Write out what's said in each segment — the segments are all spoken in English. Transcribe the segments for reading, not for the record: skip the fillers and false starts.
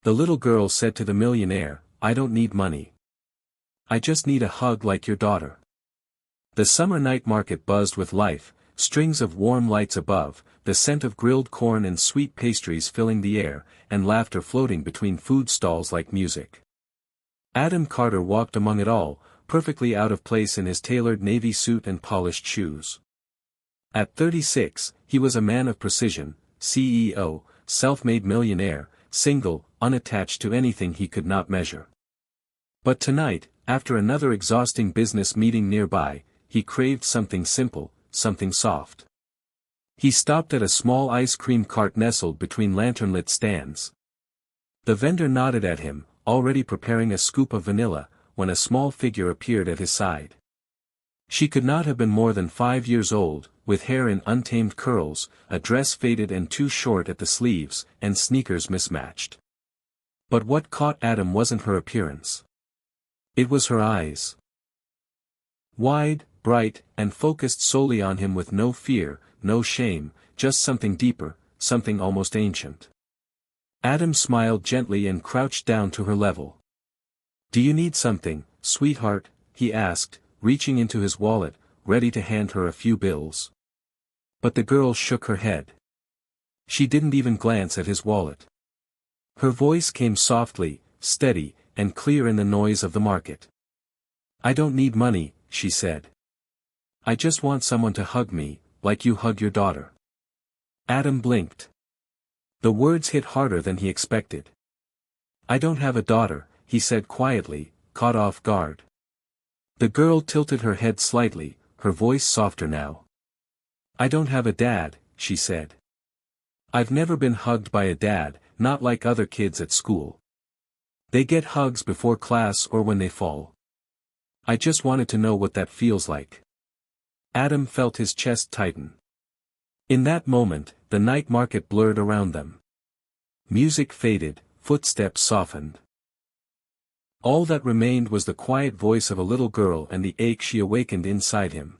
The little girl said to the millionaire, "I don't need money. I just need a hug like your daughter." The summer night market buzzed with life, strings of warm lights above, the scent of grilled corn and sweet pastries filling the air, and laughter floating between food stalls like music. Adam Carter walked among it all, perfectly out of place in his tailored navy suit and polished shoes. At 36, he was a man of precision, CEO, self-made millionaire, single, unattached to anything he could not measure. But tonight, after another exhausting business meeting nearby, he craved something simple, something soft. He stopped at a small ice cream cart nestled between lantern-lit stands. The vendor nodded at him, already preparing a scoop of vanilla, when a small figure appeared at his side. She could not have been more than 5 years old, with hair in untamed curls, a dress faded and too short at the sleeves, and sneakers mismatched. But what caught Adam wasn't her appearance. It was her eyes. Wide, bright, and focused solely on him with no fear, no shame, just something deeper, something almost ancient. Adam smiled gently and crouched down to her level. "Do you need something, sweetheart?" he asked, reaching into his wallet, ready to hand her a few bills. But the girl shook her head. She didn't even glance at his wallet. Her voice came softly, steady, and clear in the noise of the market. "I don't need money," she said. "I just want someone to hug me, like you hug your daughter." Adam blinked. The words hit harder than he expected. "I don't have a daughter," he said quietly, caught off guard. The girl tilted her head slightly, her voice softer now. "I don't have a dad," she said. "I've never been hugged by a dad, not like other kids at school. They get hugs before class or when they fall. I just wanted to know what that feels like." Adam felt his chest tighten. In that moment, the night market blurred around them. Music faded, footsteps softened. All that remained was the quiet voice of a little girl and the ache she awakened inside him.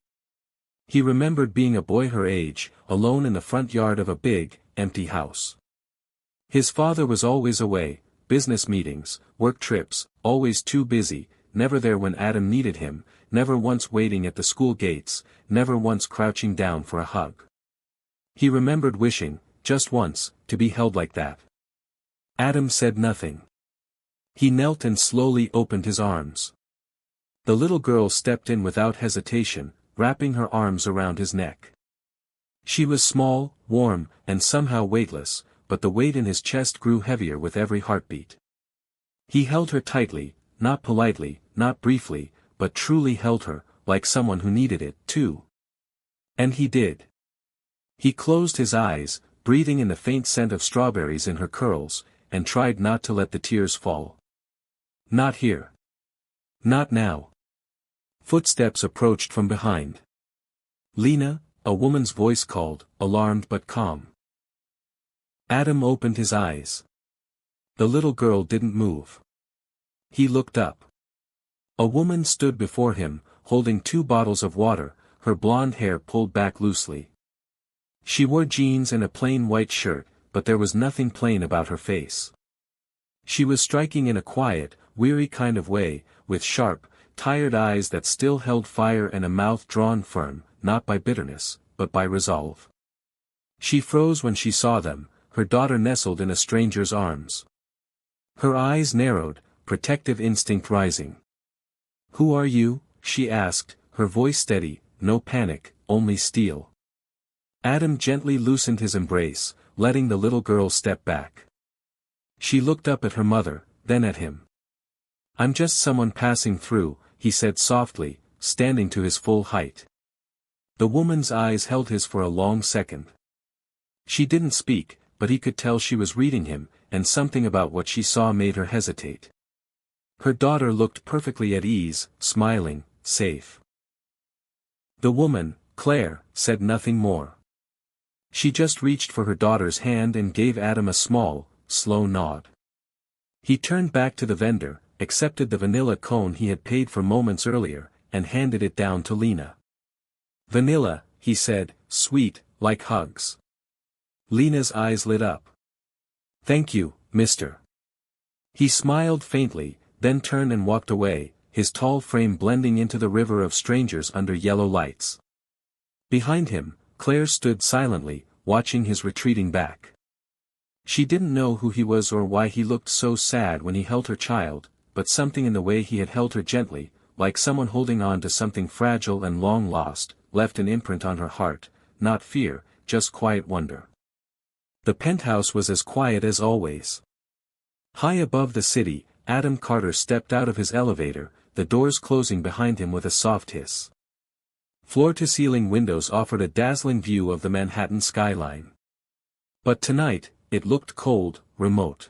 He remembered being a boy her age, alone in the front yard of a big, empty house. His father was always away, business meetings, work trips, always too busy, never there when Adam needed him, never once waiting at the school gates, never once crouching down for a hug. He remembered wishing, just once, to be held like that. Adam said nothing. He knelt and slowly opened his arms. The little girl stepped in without hesitation, wrapping her arms around his neck. She was small, warm, and somehow weightless, but the weight in his chest grew heavier with every heartbeat. He held her tightly, not politely, not briefly, but truly held her, like someone who needed it, too. And he did. He closed his eyes, breathing in the faint scent of strawberries in her curls, and tried not to let the tears fall. Not here. Not now. Footsteps approached from behind. "Lena," a woman's voice called, alarmed but calm. Adam opened his eyes. The little girl didn't move. He looked up. A woman stood before him, holding 2 bottles of water, her blonde hair pulled back loosely. She wore jeans and a plain white shirt, but there was nothing plain about her face. She was striking in a quiet, weary kind of way, with sharp, tired eyes that still held fire and a mouth drawn firm, not by bitterness, but by resolve. She froze when she saw them, her daughter nestled in a stranger's arms. Her eyes narrowed, protective instinct rising. "Who are you?" she asked, her voice steady, no panic, only steel. Adam gently loosened his embrace, letting the little girl step back. She looked up at her mother, then at him. "I'm just someone passing through," he said softly, standing to his full height. The woman's eyes held his for a long second. She didn't speak, but he could tell she was reading him, and something about what she saw made her hesitate. Her daughter looked perfectly at ease, smiling, safe. The woman, Claire, said nothing more. She just reached for her daughter's hand and gave Adam a small, slow nod. He turned back to the vendor, accepted the vanilla cone he had paid for moments earlier, and handed it down to Lena. "Vanilla," he said, "sweet, like hugs." Lena's eyes lit up. "Thank you, mister." He smiled faintly, then turned and walked away, his tall frame blending into the river of strangers under yellow lights. Behind him, Claire stood silently, watching his retreating back. She didn't know who he was or why he looked so sad when he held her child, but something in the way he had held her gently, like someone holding on to something fragile and long lost, left an imprint on her heart, not fear, just quiet wonder. The penthouse was as quiet as always. High above the city, Adam Carter stepped out of his elevator, the doors closing behind him with a soft hiss. Floor-to-ceiling windows offered a dazzling view of the Manhattan skyline. But tonight, it looked cold, remote.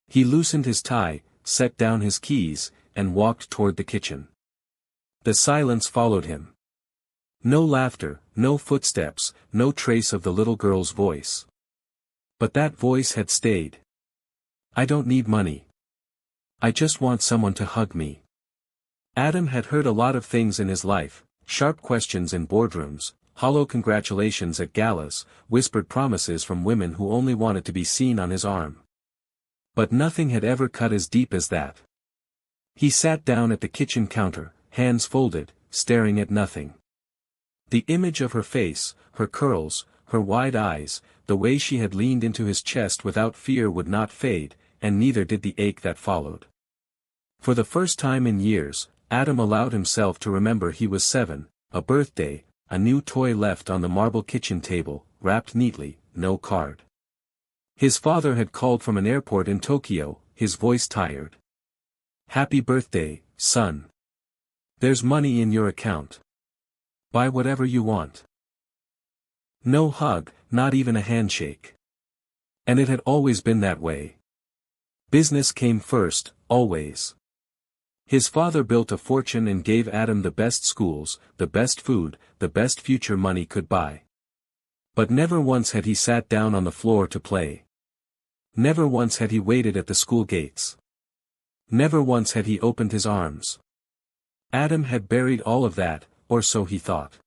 He loosened his tie, set down his keys, and walked toward the kitchen. The silence followed him. No laughter, no footsteps, no trace of the little girl's voice. But that voice had stayed. "I don't need money. I just want someone to hug me." Adam had heard a lot of things in his life, sharp questions in boardrooms, hollow congratulations at galas, whispered promises from women who only wanted to be seen on his arm. But nothing had ever cut as deep as that. He sat down at the kitchen counter, hands folded, staring at nothing. The image of her face, her curls, her wide eyes, the way she had leaned into his chest without fear would not fade, and neither did the ache that followed. For the first time in years, Adam allowed himself to remember he was 7, a birthday, a new toy left on the marble kitchen table, wrapped neatly, no card. His father had called from an airport in Tokyo, his voice tired. "Happy birthday, son. There's money in your account. Buy whatever you want." No hug, not even a handshake. And it had always been that way. Business came first, always. His father built a fortune and gave Adam the best schools, the best food, the best future money could buy. But never once had he sat down on the floor to play. Never once had he waited at the school gates. Never once had he opened his arms. Adam had buried all of that, or so he thought.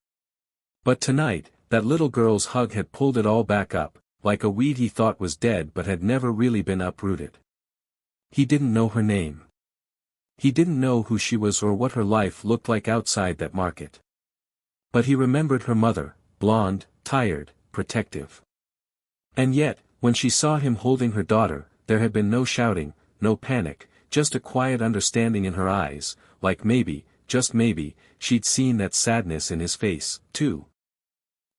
But tonight, that little girl's hug had pulled it all back up, like a weed he thought was dead but had never really been uprooted. He didn't know her name. He didn't know who she was or what her life looked like outside that market. But he remembered her mother, blonde, tired, protective. And yet, when she saw him holding her daughter, there had been no shouting, no panic, just a quiet understanding in her eyes, like maybe, just maybe, she'd seen that sadness in his face, too.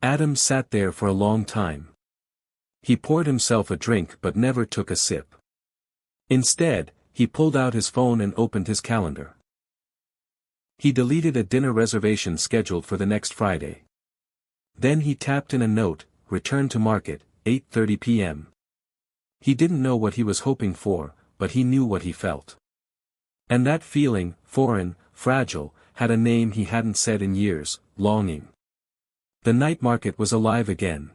Adam sat there for a long time. He poured himself a drink but never took a sip. Instead, he pulled out his phone and opened his calendar. He deleted a dinner reservation scheduled for the next Friday. Then he tapped in a note, "Return to market, 8:30 p.m. He didn't know what he was hoping for, but he knew what he felt. And that feeling, foreign, fragile, had a name he hadn't said in years, longing. The night market was alive again.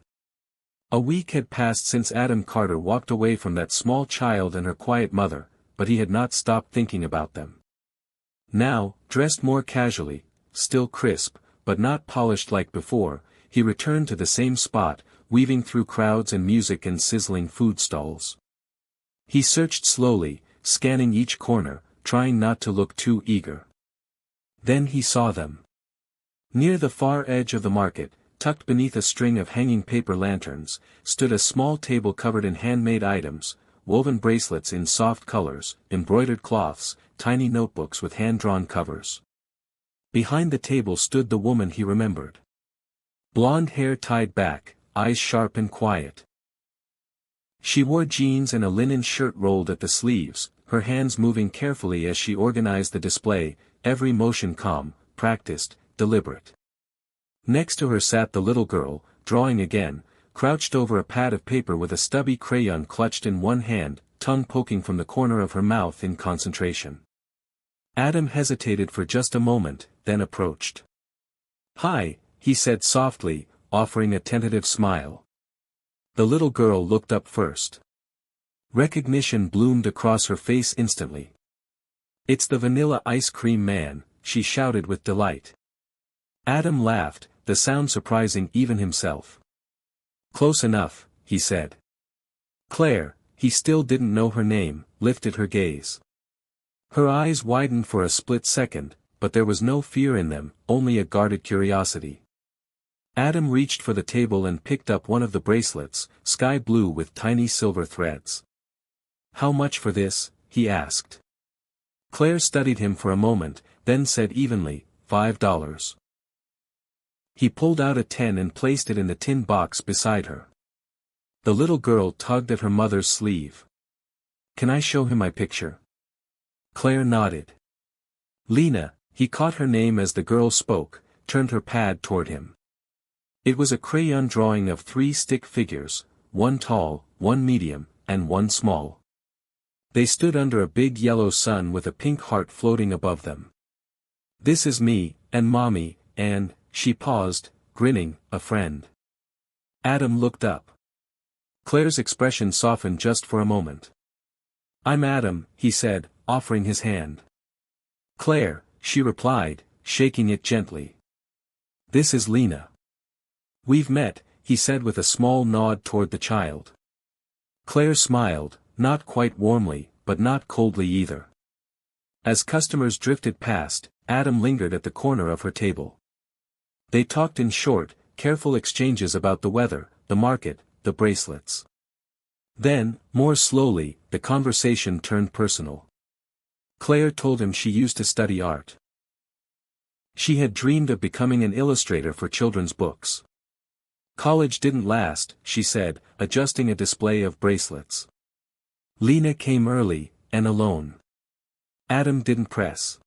A week had passed since Adam Carter walked away from that small child and her quiet mother, but he had not stopped thinking about them. Now, dressed more casually, still crisp, but not polished like before, he returned to the same spot, weaving through crowds and music and sizzling food stalls. He searched slowly, scanning each corner, trying not to look too eager. Then he saw them. Near the far edge of the market, tucked beneath a string of hanging paper lanterns, stood a small table covered in handmade items, woven bracelets in soft colors, embroidered cloths, tiny notebooks with hand-drawn covers. Behind the table stood the woman he remembered. Blonde hair tied back, eyes sharp and quiet. She wore jeans and a linen shirt rolled at the sleeves, her hands moving carefully as she organized the display, every motion calm, practiced, deliberate. Next to her sat the little girl, drawing again, crouched over a pad of paper with a stubby crayon clutched in one hand, tongue poking from the corner of her mouth in concentration. Adam hesitated for just a moment, then approached. "Hi," he said softly, offering a tentative smile. The little girl looked up first. Recognition bloomed across her face instantly. "It's the Vanilla Ice Cream Man," she shouted with delight. Adam laughed, the sound surprising even himself. "Close enough," he said. "Claire," he still didn't know her name, lifted her gaze. Her eyes widened for a split second, but there was no fear in them, only a guarded curiosity. Adam reached for the table and picked up one of the bracelets, sky blue with tiny silver threads. "How much for this?" he asked. Claire studied him for a moment, then said evenly, $5. He pulled out a 10 and placed it in the tin box beside her. The little girl tugged at her mother's sleeve. "Can I show him my picture?" Claire nodded. "Lena," he caught her name as the girl spoke, turned her pad toward him. It was a crayon drawing of 3 stick figures, one tall, one medium, and one small. They stood under a big yellow sun with a pink heart floating above them. "This is me, and Mommy, and," she paused, grinning, "a friend." Adam looked up. Claire's expression softened just for a moment. "I'm Adam," he said, offering his hand. "Claire," she replied, shaking it gently. "This is Lena." "We've met," he said with a small nod toward the child. Claire smiled, not quite warmly, but not coldly either. As customers drifted past, Adam lingered at the corner of her table. They talked in short, careful exchanges about the weather, the market, the bracelets. Then, more slowly, the conversation turned personal. Claire told him she used to study art. She had dreamed of becoming an illustrator for children's books. College didn't last, she said, adjusting a display of bracelets. Lena came early, and alone. Adam didn't press.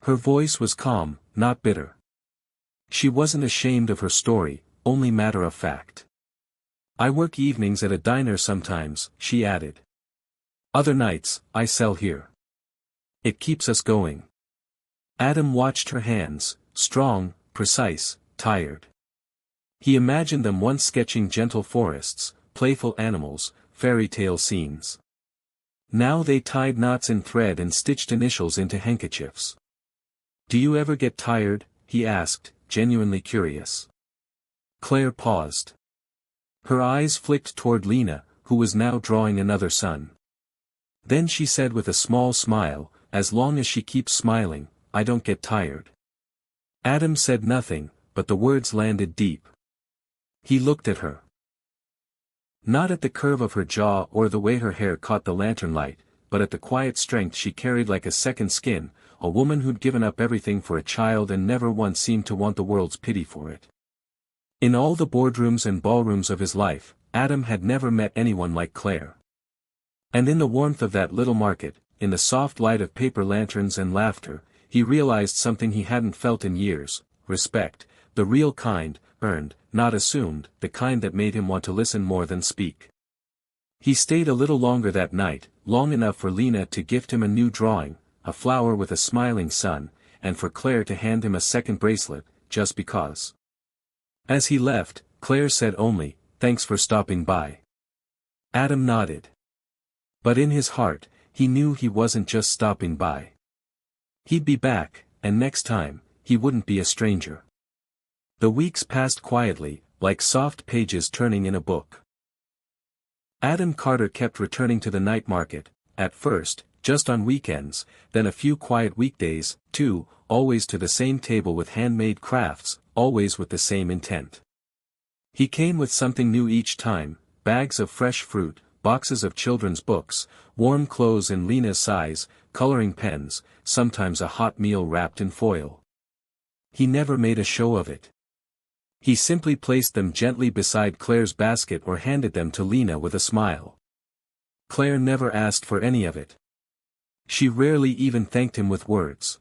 Her voice was calm, not bitter. She wasn't ashamed of her story, only matter of fact. "I work evenings at a diner sometimes," she added. "Other nights, I sell here. It keeps us going." Adam watched her hands, strong, precise, tired. He imagined them once sketching gentle forests, playful animals, fairy tale scenes. Now they tied knots in thread and stitched initials into handkerchiefs. "Do you ever get tired?" he asked, genuinely curious. Claire paused. Her eyes flicked toward Lena, who was now drawing another sun. Then she said with a small smile, "As long as she keeps smiling, I don't get tired." Adam said nothing, but the words landed deep. He looked at her. Not at the curve of her jaw or the way her hair caught the lantern light, but at the quiet strength she carried like a second skin, a woman who'd given up everything for a child and never once seemed to want the world's pity for it. In all the boardrooms and ballrooms of his life, Adam had never met anyone like Claire. And in the warmth of that little market, in the soft light of paper lanterns and laughter, he realized something he hadn't felt in years: respect, the real kind, earned, not assumed, the kind that made him want to listen more than speak. He stayed a little longer that night, long enough for Lena to gift him a new drawing, a flower with a smiling sun, and for Claire to hand him a second bracelet, just because. As he left, Claire said only, "Thanks for stopping by." Adam nodded. But in his heart, he knew he wasn't just stopping by. He'd be back, and next time, he wouldn't be a stranger. The weeks passed quietly, like soft pages turning in a book. Adam Carter kept returning to the night market, at first, just on weekends, then a few quiet weekdays, too, always to the same table with handmade crafts, always with the same intent. He came with something new each time: bags of fresh fruit, boxes of children's books, warm clothes in Lena's size, coloring pens, sometimes a hot meal wrapped in foil. He never made a show of it. He simply placed them gently beside Claire's basket or handed them to Lena with a smile. Claire never asked for any of it. She rarely even thanked him with words.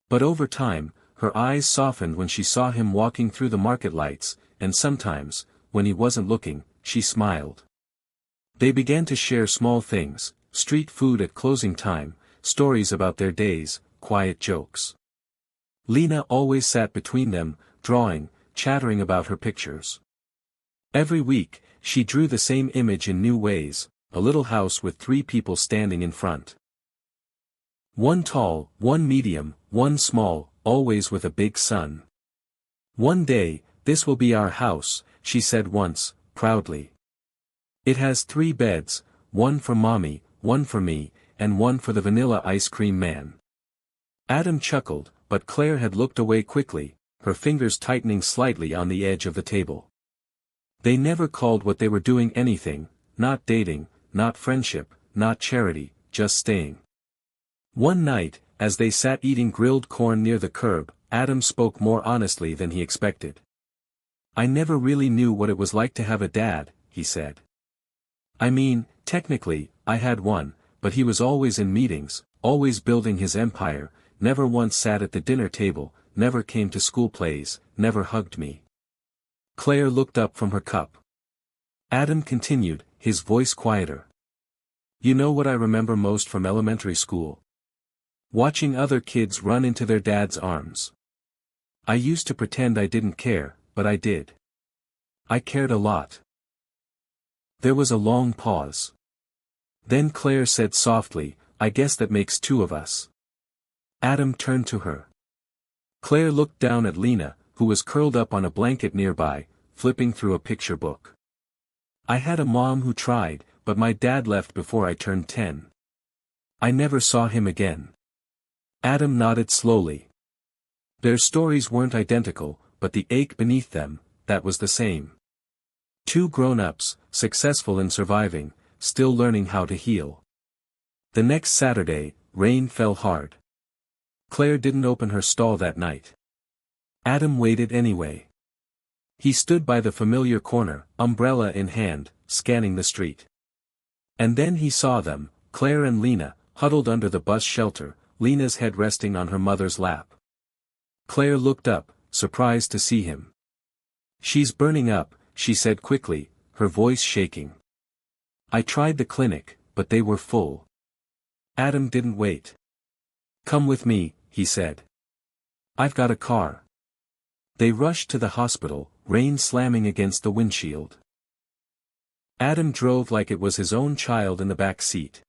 But over time, her eyes softened when she saw him walking through the market lights, and sometimes, when he wasn't looking, she smiled. They began to share small things: street food at closing time, stories about their days, quiet jokes. Lena always sat between them, drawing, chattering about her pictures. Every week, she drew the same image in new ways: a little house with 3 people standing in front. One tall, one medium, one small, always with a big sun. "One day, this will be our house," she said once, proudly. "It has 3 beds, one for Mommy, one for me, and one for the vanilla ice cream man. Adam chuckled, but Claire had looked away quickly, her fingers tightening slightly on the edge of the table. They never called what they were doing anything, not dating, not friendship, not charity, just staying. One night, as they sat eating grilled corn near the curb, Adam spoke more honestly than he expected. "I never really knew what it was like to have a dad," he said. "I mean, technically, I had one, but he was always in meetings, always building his empire, never once sat at the dinner table, never came to school plays, never hugged me." Claire looked up from her cup. Adam continued, his voice quieter. "You know what I remember most from elementary school? Watching other kids run into their dad's arms. I used to pretend I didn't care, but I did. I cared a lot." There was a long pause. Then Claire said softly, "I guess that makes two of us." Adam turned to her. Claire looked down at Lena, who was curled up on a blanket nearby, flipping through a picture book. "I had a mom who tried, but my dad left before I turned 10. I never saw him again." Adam nodded slowly. Their stories weren't identical, but the ache beneath them, that was the same. Two grown-ups, successful in surviving, still learning how to heal. The next Saturday, rain fell hard. Claire didn't open her stall that night. Adam waited anyway. He stood by the familiar corner, umbrella in hand, scanning the street. And then he saw them, Claire and Lena, huddled under the bus shelter, Lena's head resting on her mother's lap. Claire looked up, surprised to see him. "She's burning up," she said quickly, her voice shaking. "I tried the clinic, but they were full." Adam didn't wait. "Come with me," he said. "I've got a car." They rushed to the hospital, rain slamming against the windshield. Adam drove like it was his own child in the back seat.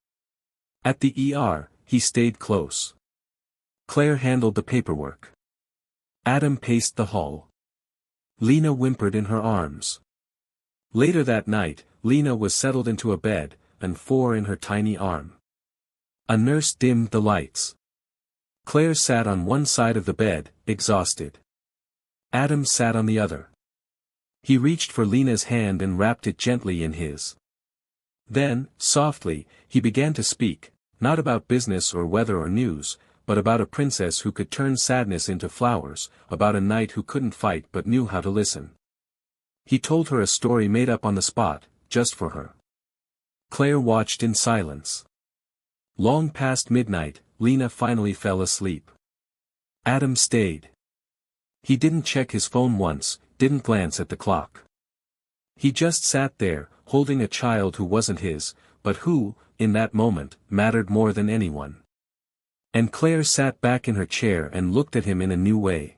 At the ER, he stayed close. Claire handled the paperwork. Adam paced the hall. Lena whimpered in her arms. Later that night, Lena was settled into a bed, and 4 in her tiny arm. A nurse dimmed the lights. Claire sat on one side of the bed, exhausted. Adam sat on the other. He reached for Lena's hand and wrapped it gently in his. Then, softly, he began to speak, not about business or weather or news, but about a princess who could turn sadness into flowers, about a knight who couldn't fight but knew how to listen. He told her a story made up on the spot, just for her. Claire watched in silence. Long past midnight, Lena finally fell asleep. Adam stayed. He didn't check his phone once, didn't glance at the clock. He just sat there, holding a child who wasn't his, but who, in that moment, mattered more than anyone. And Claire sat back in her chair and looked at him in a new way.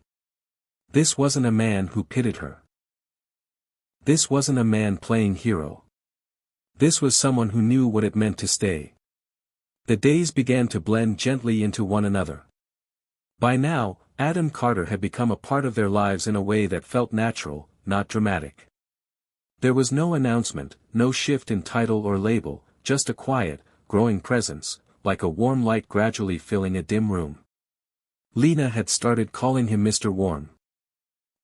This wasn't a man who pitied her. This wasn't a man playing hero. This was someone who knew what it meant to stay. The days began to blend gently into one another. By now, Adam Carter had become a part of their lives in a way that felt natural, not dramatic. There was no announcement, no shift in title or label, just a quiet, growing presence, like a warm light gradually filling a dim room. Lena had started calling him Mr. Warm.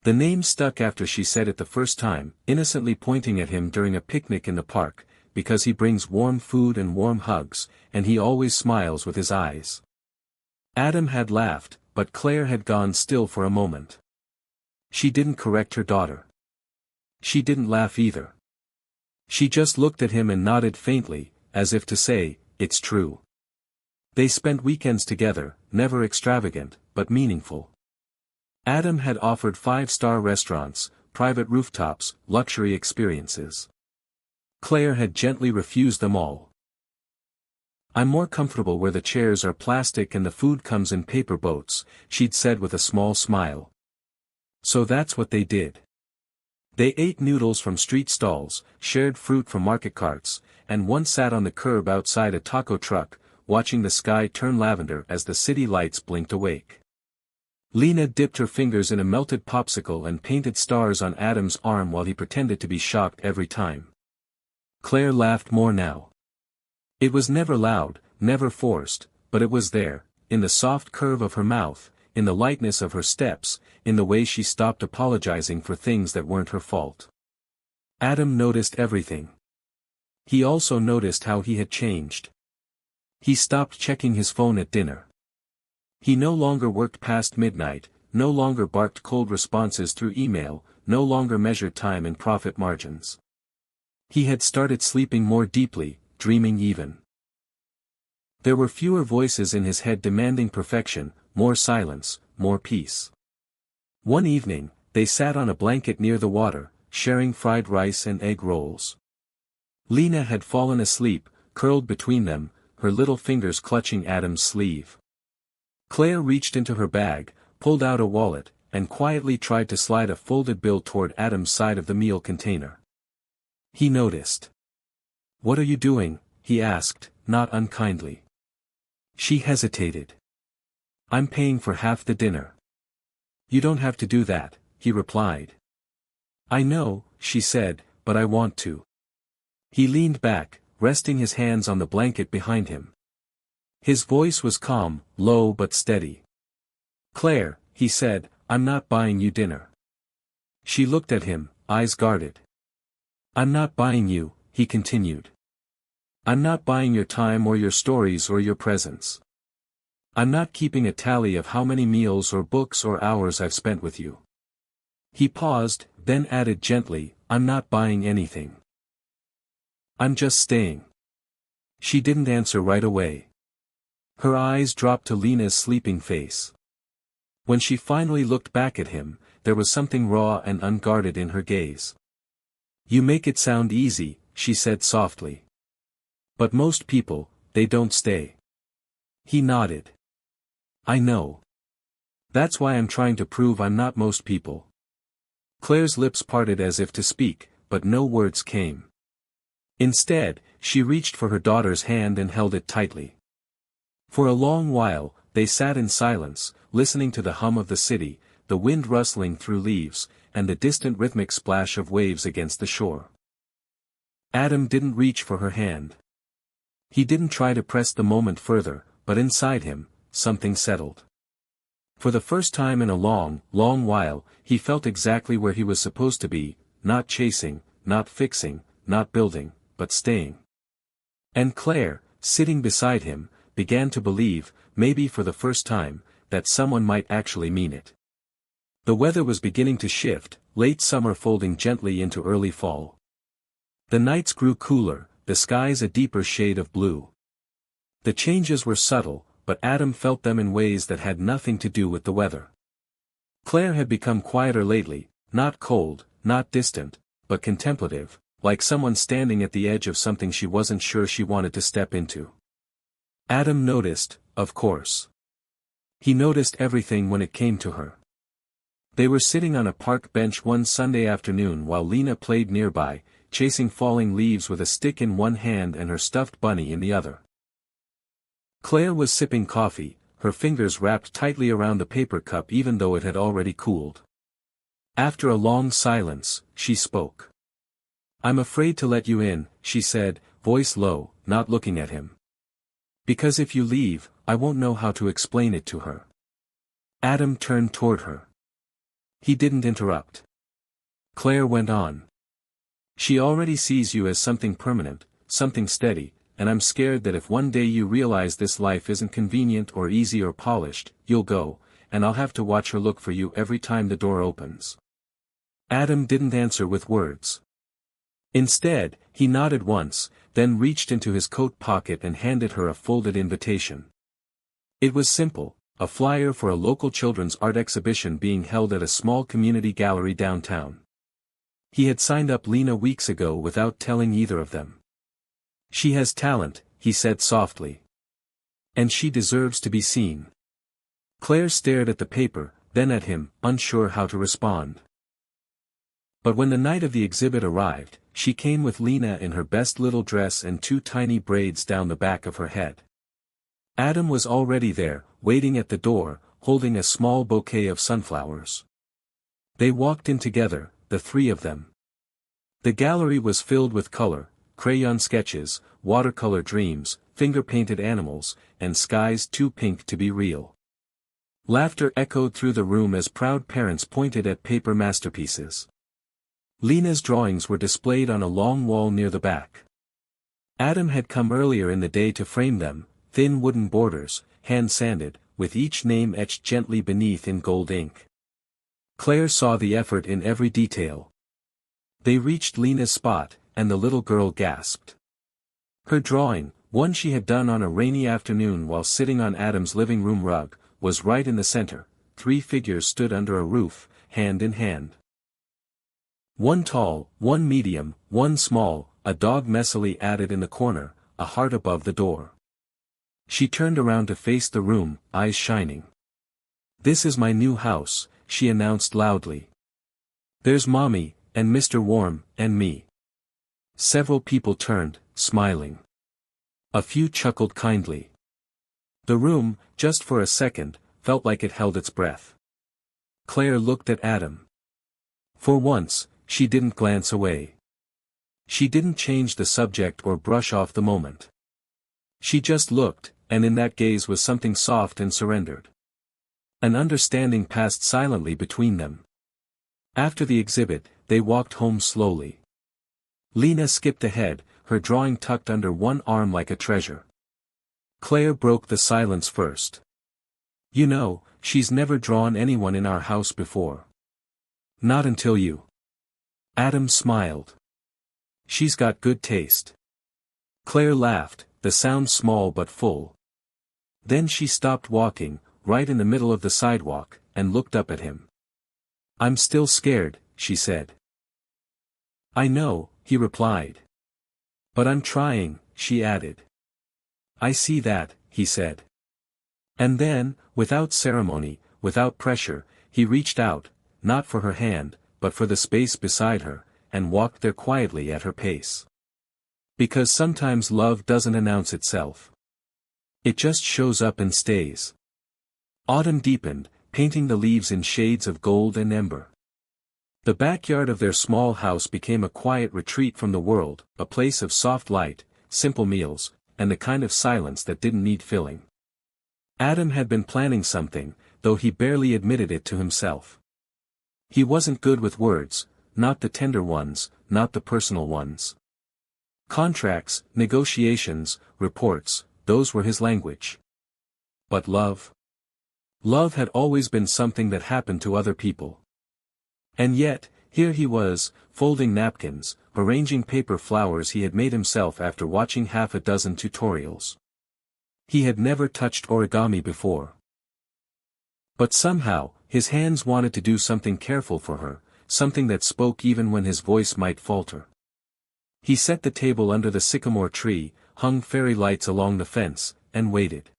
The name stuck after she said it the first time, innocently pointing at him during a picnic in the park, because he brings warm food and warm hugs, and he always smiles with his eyes. Adam had laughed, but Claire had gone still for a moment. She didn't correct her daughter. She didn't laugh either. She just looked at him and nodded faintly, as if to say, "It's true." They spent weekends together, never extravagant, but meaningful. Adam had offered 5-star restaurants, private rooftops, luxury experiences. Claire had gently refused them all. "I'm more comfortable where the chairs are plastic and the food comes in paper boats," she'd said with a small smile. So that's what they did. They ate noodles from street stalls, shared fruit from market carts, and once sat on the curb outside a taco truck, watching the sky turn lavender as the city lights blinked awake. Lena dipped her fingers in a melted popsicle and painted stars on Adam's arm while he pretended to be shocked every time. Claire laughed more now. It was never loud, never forced, but it was there, in the soft curve of her mouth, in the lightness of her steps, in the way she stopped apologizing for things that weren't her fault. Adam noticed everything. He also noticed how he had changed. He stopped checking his phone at dinner. He no longer worked past midnight, no longer barked cold responses through email, no longer measured time and profit margins. He had started sleeping more deeply, dreaming even. There were fewer voices in his head demanding perfection, more silence, more peace. One evening, they sat on a blanket near the water, sharing fried rice and egg rolls. Lena had fallen asleep, curled between them, her little fingers clutching Adam's sleeve. Claire reached into her bag, pulled out a wallet, and quietly tried to slide a folded bill toward Adam's side of the meal container. He noticed. "What are you doing?" he asked, not unkindly. She hesitated. "I'm paying for half the dinner." "You don't have to do that," he replied. "I know," she said, "but I want to." He leaned back, resting his hands on the blanket behind him. His voice was calm, low but steady. "Claire," he said, "I'm not buying you dinner." She looked at him, eyes guarded. "I'm not buying you," he continued. "I'm not buying your time or your stories or your presence. I'm not keeping a tally of how many meals or books or hours I've spent with you." He paused, then added gently, "I'm not buying anything. I'm just staying." She didn't answer right away. Her eyes dropped to Lena's sleeping face. When she finally looked back at him, there was something raw and unguarded in her gaze. "You make it sound easy," she said softly. "But most people, they don't stay." He nodded. "I know. That's why I'm trying to prove I'm not most people." Claire's lips parted as if to speak, but no words came. Instead, she reached for her daughter's hand and held it tightly. For a long while, they sat in silence, listening to the hum of the city, the wind rustling through leaves, and the distant rhythmic splash of waves against the shore. Adam didn't reach for her hand. He didn't try to press the moment further, but inside him, something settled. For the first time in a long, long while, he felt exactly where he was supposed to be, not chasing, not fixing, not building, but staying. And Claire, sitting beside him, began to believe, maybe for the first time, that someone might actually mean it. The weather was beginning to shift, late summer folding gently into early fall. The nights grew cooler, the skies a deeper shade of blue. The changes were subtle, but Adam felt them in ways that had nothing to do with the weather. Claire had become quieter lately, not cold, not distant, but contemplative, like someone standing at the edge of something she wasn't sure she wanted to step into. Adam noticed, of course. He noticed everything when it came to her. They were sitting on a park bench one Sunday afternoon while Lena played nearby, chasing falling leaves with a stick in one hand and her stuffed bunny in the other. Claire was sipping coffee, her fingers wrapped tightly around the paper cup even though it had already cooled. After a long silence, she spoke. "I'm afraid to let you in," she said, voice low, not looking at him. "Because if you leave, I won't know how to explain it to her." Adam turned toward her. He didn't interrupt. Claire went on. "She already sees you as something permanent, something steady, and I'm scared that if one day you realize this life isn't convenient or easy or polished, you'll go, and I'll have to watch her look for you every time the door opens." Adam didn't answer with words. Instead, he nodded once, then reached into his coat pocket and handed her a folded invitation. It was simple, a flyer for a local children's art exhibition being held at a small community gallery downtown. He had signed up Lena weeks ago without telling either of them. "She has talent," he said softly. "And she deserves to be seen." Claire stared at the paper, then at him, unsure how to respond. But when the night of the exhibit arrived, she came with Lena in her best little dress and two tiny braids down the back of her head. Adam was already there, waiting at the door, holding a small bouquet of sunflowers. They walked in together, the three of them. The gallery was filled with color, crayon sketches, watercolor dreams, finger-painted animals, and skies too pink to be real. Laughter echoed through the room as proud parents pointed at paper masterpieces. Lena's drawings were displayed on a long wall near the back. Adam had come earlier in the day to frame them, thin wooden borders, hand-sanded, with each name etched gently beneath in gold ink. Claire saw the effort in every detail. They reached Lena's spot, and the little girl gasped. Her drawing, one she had done on a rainy afternoon while sitting on Adam's living room rug, was right in the center. 3 figures stood under a roof, hand in hand. One tall, one medium, one small, a dog messily added in the corner, a heart above the door. She turned around to face the room, eyes shining. "This is my new house," she announced loudly. "There's Mommy, and Mr. Warm, and me." Several people turned, smiling. A few chuckled kindly. The room, just for a second, felt like it held its breath. Claire looked at Adam. For once, she didn't glance away. She didn't change the subject or brush off the moment. She just looked, and in that gaze was something soft and surrendered. An understanding passed silently between them. After the exhibit, they walked home slowly. Lena skipped ahead, her drawing tucked under one arm like a treasure. Claire broke the silence first. "You know, she's never drawn anyone in our house before." "Not until you." Adam smiled. "She's got good taste." Claire laughed, the sound small but full. Then she stopped walking, right in the middle of the sidewalk, and looked up at him. "I'm still scared," she said. "I know," he replied. "But I'm trying," she added. "I see that," he said. And then, without ceremony, without pressure, he reached out, not for her hand, but for the space beside her, and walked there quietly at her pace. Because sometimes love doesn't announce itself. It just shows up and stays. Autumn deepened, painting the leaves in shades of gold and ember. The backyard of their small house became a quiet retreat from the world, a place of soft light, simple meals, and the kind of silence that didn't need filling. Adam had been planning something, though he barely admitted it to himself. He wasn't good with words, not the tender ones, not the personal ones. Contracts, negotiations, reports, those were his language. But love? Love had always been something that happened to other people. And yet, here he was, folding napkins, arranging paper flowers he had made himself after watching half a dozen tutorials. He had never touched origami before. But somehow, his hands wanted to do something careful for her, something that spoke even when his voice might falter. He set the table under the sycamore tree, hung fairy lights along the fence, and waited.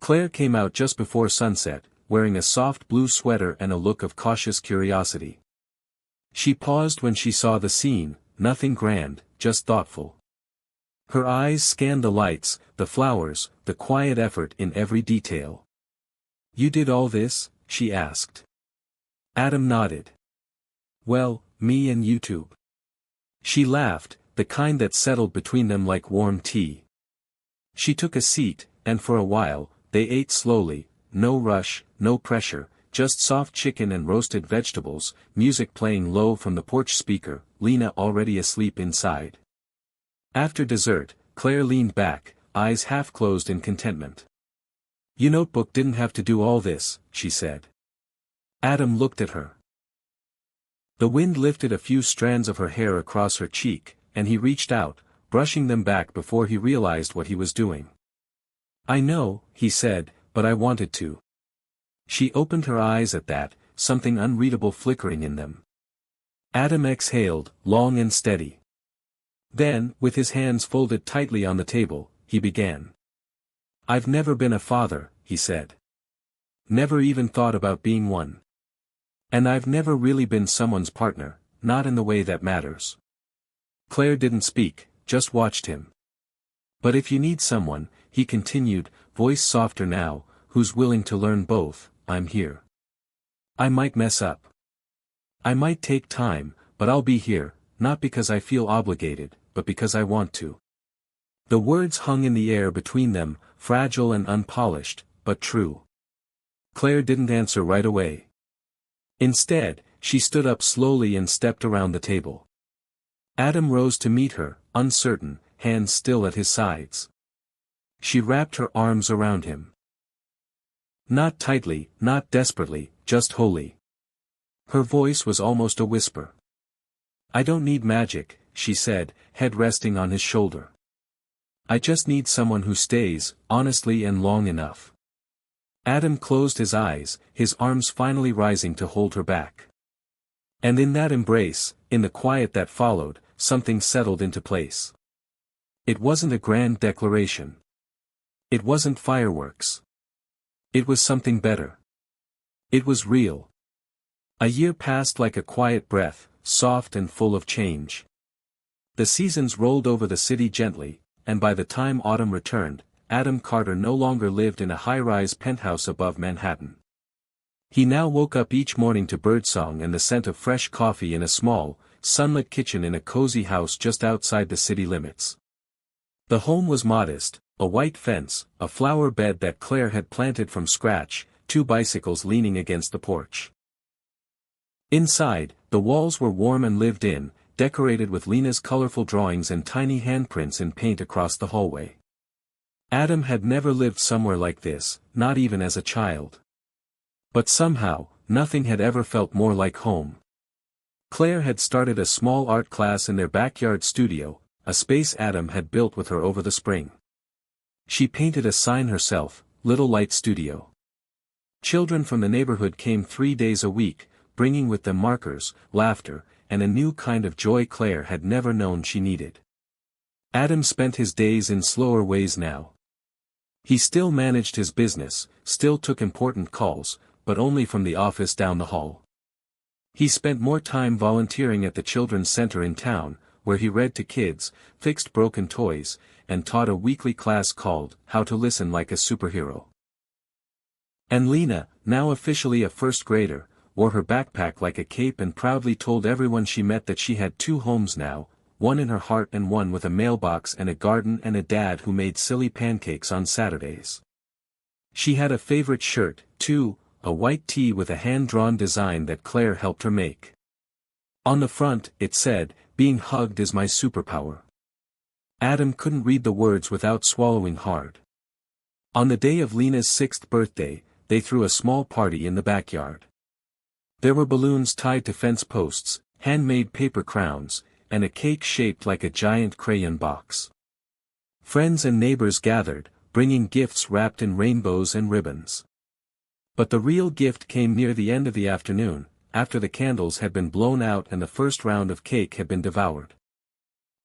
Claire came out just before sunset, wearing a soft blue sweater and a look of cautious curiosity. She paused when she saw the scene, nothing grand, just thoughtful. Her eyes scanned the lights, the flowers, the quiet effort in every detail. "You did all this?" she asked. Adam nodded. "Well, me and YouTube." She laughed, the kind that settled between them like warm tea. She took a seat, and for a while, they ate slowly, no rush, no pressure, just soft chicken and roasted vegetables, music playing low from the porch speaker, Lena already asleep inside. After dessert, Claire leaned back, eyes half closed in contentment. "Your notebook didn't have to do all this," she said. Adam looked at her. The wind lifted a few strands of her hair across her cheek, and he reached out, brushing them back before he realized what he was doing. "I know," he said, "but I wanted to." She opened her eyes at that, something unreadable flickering in them. Adam exhaled, long and steady. Then, with his hands folded tightly on the table, he began. "I've never been a father," he said. "Never even thought about being one. And I've never really been someone's partner, not in the way that matters." Claire didn't speak, just watched him. "But if you need someone," he continued, voice softer now, "who's willing to learn both, I'm here. I might mess up. I might take time, but I'll be here, not because I feel obligated, but because I want to." The words hung in the air between them, fragile and unpolished, but true. Claire didn't answer right away. Instead, she stood up slowly and stepped around the table. Adam rose to meet her, uncertain, hands still at his sides. She wrapped her arms around him. Not tightly, not desperately, just wholly. Her voice was almost a whisper. "I don't need magic," she said, head resting on his shoulder. "I just need someone who stays, honestly and long enough." Adam closed his eyes, his arms finally rising to hold her back. And in that embrace, in the quiet that followed, something settled into place. It wasn't a grand declaration. It wasn't fireworks. It was something better. It was real. A year passed like a quiet breath, soft and full of change. The seasons rolled over the city gently, and by the time autumn returned, Adam Carter no longer lived in a high-rise penthouse above Manhattan. He now woke up each morning to birdsong and the scent of fresh coffee in a small, sunlit kitchen in a cozy house just outside the city limits. The home was modest, a white fence, a flower bed that Claire had planted from scratch, 2 bicycles leaning against the porch. Inside, the walls were warm and lived in, decorated with Lena's colorful drawings and tiny handprints in paint across the hallway. Adam had never lived somewhere like this, not even as a child. But somehow, nothing had ever felt more like home. Claire had started a small art class in their backyard studio, a space Adam had built with her over the spring. She painted a sign herself, "Little Light Studio." Children from the neighborhood came 3 days a week, bringing with them markers, laughter, and a new kind of joy Claire had never known she needed. Adam spent his days in slower ways now. He still managed his business, still took important calls, but only from the office down the hall. He spent more time volunteering at the children's center in town, where he read to kids, fixed broken toys, and taught a weekly class called "How to Listen Like a Superhero." And Lena, now officially a first grader, wore her backpack like a cape and proudly told everyone she met that she had 2 homes now, one in her heart and one with a mailbox and a garden and a dad who made silly pancakes on Saturdays. She had a favorite shirt, too, a white tee with a hand-drawn design that Claire helped her make. On the front, it said, "Being hugged is my superpower." Adam couldn't read the words without swallowing hard. On the day of Lena's 6th birthday, they threw a small party in the backyard. There were balloons tied to fence posts, handmade paper crowns, and a cake shaped like a giant crayon box. Friends and neighbors gathered, bringing gifts wrapped in rainbows and ribbons. But the real gift came near the end of the afternoon, after the candles had been blown out and the first round of cake had been devoured.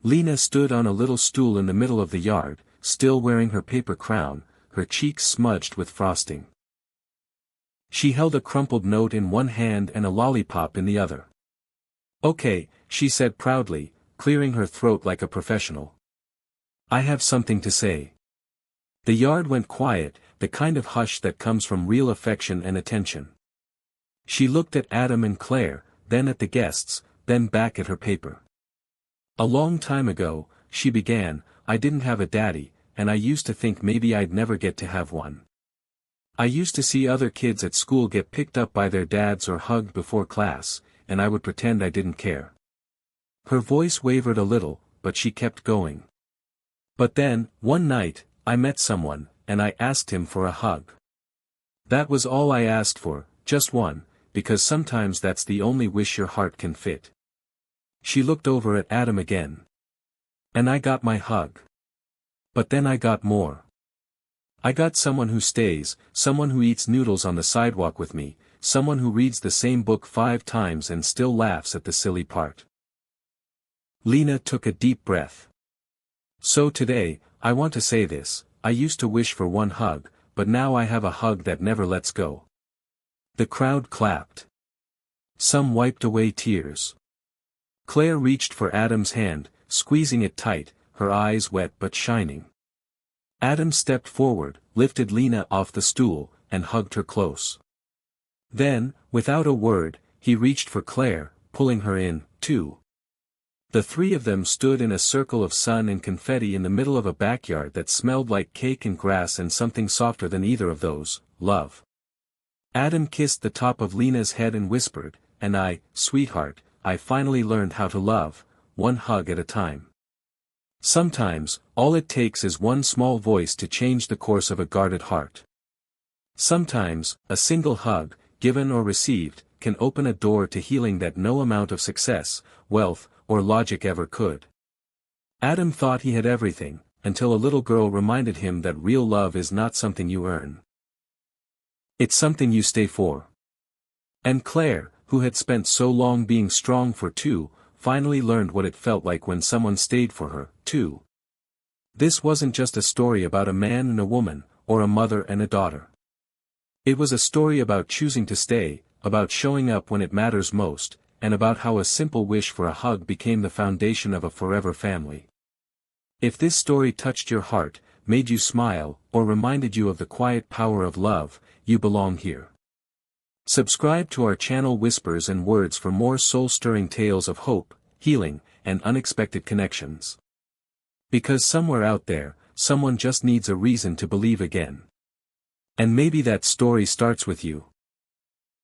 Lena stood on a little stool in the middle of the yard, still wearing her paper crown, her cheeks smudged with frosting. She held a crumpled note in one hand and a lollipop in the other. "Okay," she said proudly, clearing her throat like a professional. "I have something to say." The yard went quiet, the kind of hush that comes from real affection and attention. She looked at Adam and Claire, then at the guests, then back at her paper. "A long time ago," she began, "I didn't have a daddy, and I used to think maybe I'd never get to have one. I used to see other kids at school get picked up by their dads or hugged before class, and I would pretend I didn't care." Her voice wavered a little, but she kept going. "But then, one night, I met someone, and I asked him for a hug. That was all I asked for, just one, because sometimes that's the only wish your heart can fit." She looked over at Adam again. "And I got my hug. But then I got more. I got someone who stays, someone who eats noodles on the sidewalk with me, someone who reads the same book 5 times and still laughs at the silly part." Lena took a deep breath. "So today, I want to say this, I used to wish for one hug, but now I have a hug that never lets go." The crowd clapped. Some wiped away tears. Claire reached for Adam's hand, squeezing it tight, her eyes wet but shining. Adam stepped forward, lifted Lena off the stool, and hugged her close. Then, without a word, he reached for Claire, pulling her in, too. The three of them stood in a circle of sun and confetti in the middle of a backyard that smelled like cake and grass and something softer than either of those, love. Adam kissed the top of Lena's head and whispered, "And sweetheart, I finally learned how to love, one hug at a time." Sometimes, all it takes is one small voice to change the course of a guarded heart. Sometimes, a single hug, given or received, can open a door to healing that no amount of success, wealth, or logic ever could. Adam thought he had everything, until a little girl reminded him that real love is not something you earn. It's something you stay for. And Claire, who had spent so long being strong for two, finally learned what it felt like when someone stayed for her, too. This wasn't just a story about a man and a woman, or a mother and a daughter. It was a story about choosing to stay, about showing up when it matters most, and about how a simple wish for a hug became the foundation of a forever family. If this story touched your heart, made you smile, or reminded you of the quiet power of love, you belong here. Subscribe to our channel Whispers and Words for more soul-stirring tales of hope, healing, and unexpected connections. Because somewhere out there, someone just needs a reason to believe again. And maybe that story starts with you.